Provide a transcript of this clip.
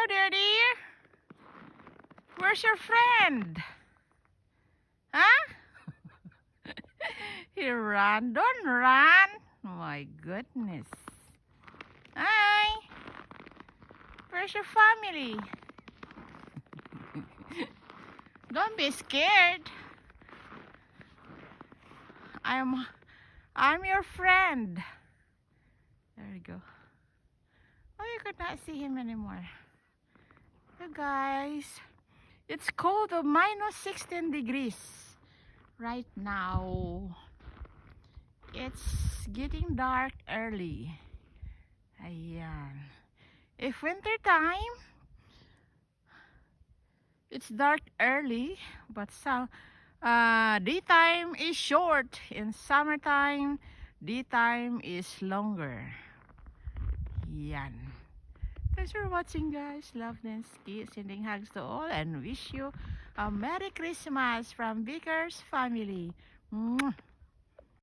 there, dear. Where's your friend? Huh? He ran. Don't run. My goodness. Hi. Where's your family? Don't be scared. I'm your friend. There we go. Oh, you could not see him anymore. So guys, it's cold of minus 16 degrees right now. It's getting dark early. Ayan. If winter time, it's dark early, but daytime is short. In summertime, daytime is longer. Yan. Thanks for watching, guys. Love and sending hugs to all and wish you a Merry Christmas from Vickers family. Mwah.